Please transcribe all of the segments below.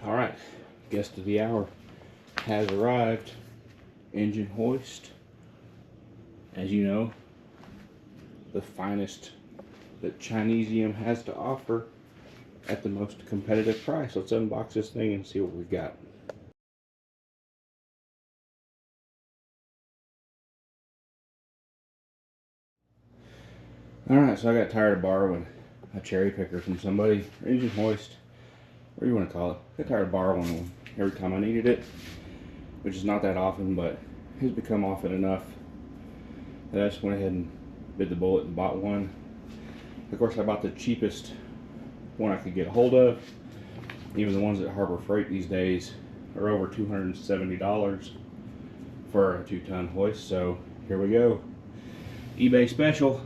Alright, guest of the hour has arrived. Engine Hoist. As you know, the finest that Chinesium has to offer at the most competitive price. Let's unbox this thing and see what we've got. Alright, so I got tired of borrowing a cherry picker from somebody, or Engine Hoist, whatever you want to call it. I got tired of borrowing one every time I needed it, which is not that often, but it's become often enough that I just went ahead and bit the bullet and bought one. Of course, I bought the cheapest one I could get a hold of. Even the ones at Harbor Freight these days are over $270 for a 2-ton hoist. So here we go. eBay special.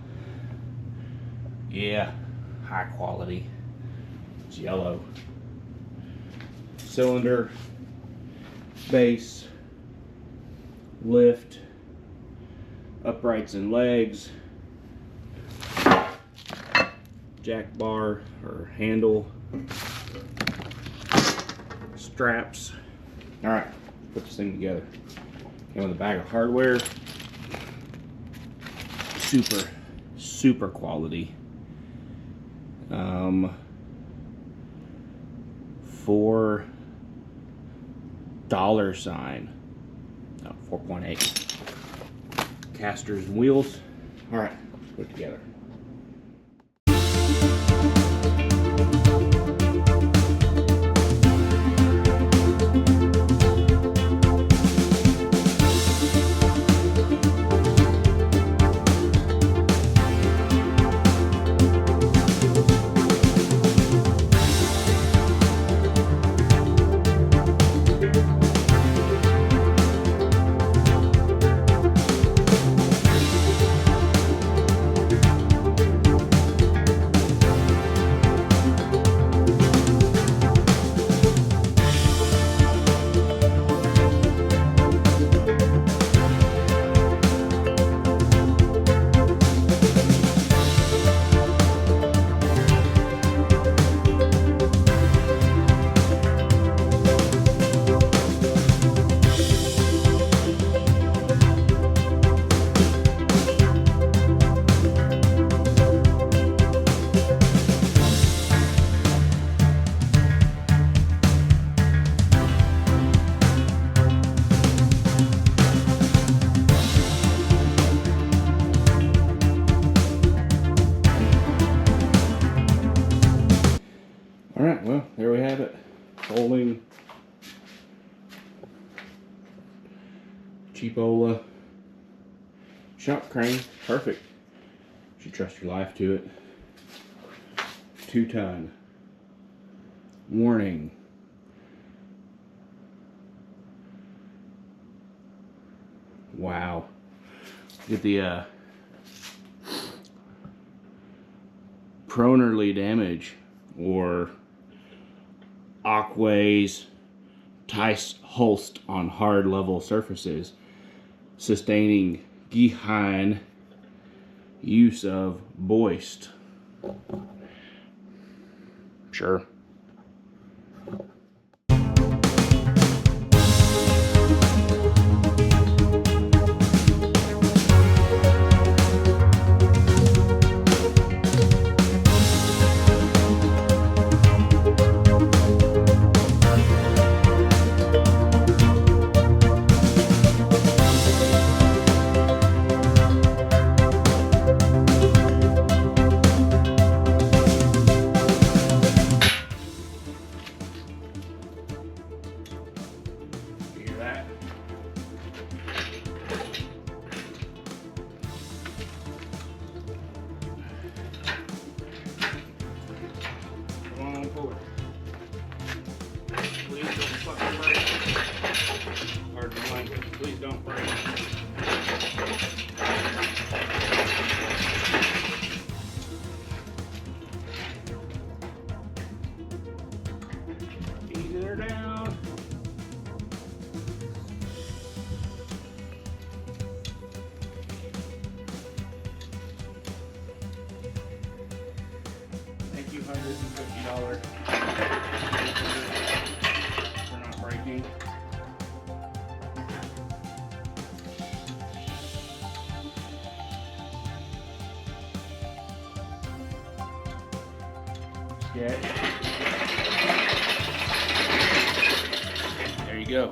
Yeah, high quality. It's yellow. Cylinder, base, lift, uprights and legs, jack bar or handle, straps. Alright, put this thing together. Came with a bag of hardware. Super quality. $4 sign. No, 4.8. Casters and wheels. Alright, let's put it together. Alright, well, there we have it. Folding cheapola shop crane. Perfect. Should trust your life to it. 2-ton. Warning. Wow. Get the pronerly damage or Aquays Tice Holst on hard level surfaces, sustaining Geheim use of Hoist. Sure. Please don't fucking break. Pardon the language. Please don't break. Easing her down. Thank you, $150. sketch. There you go.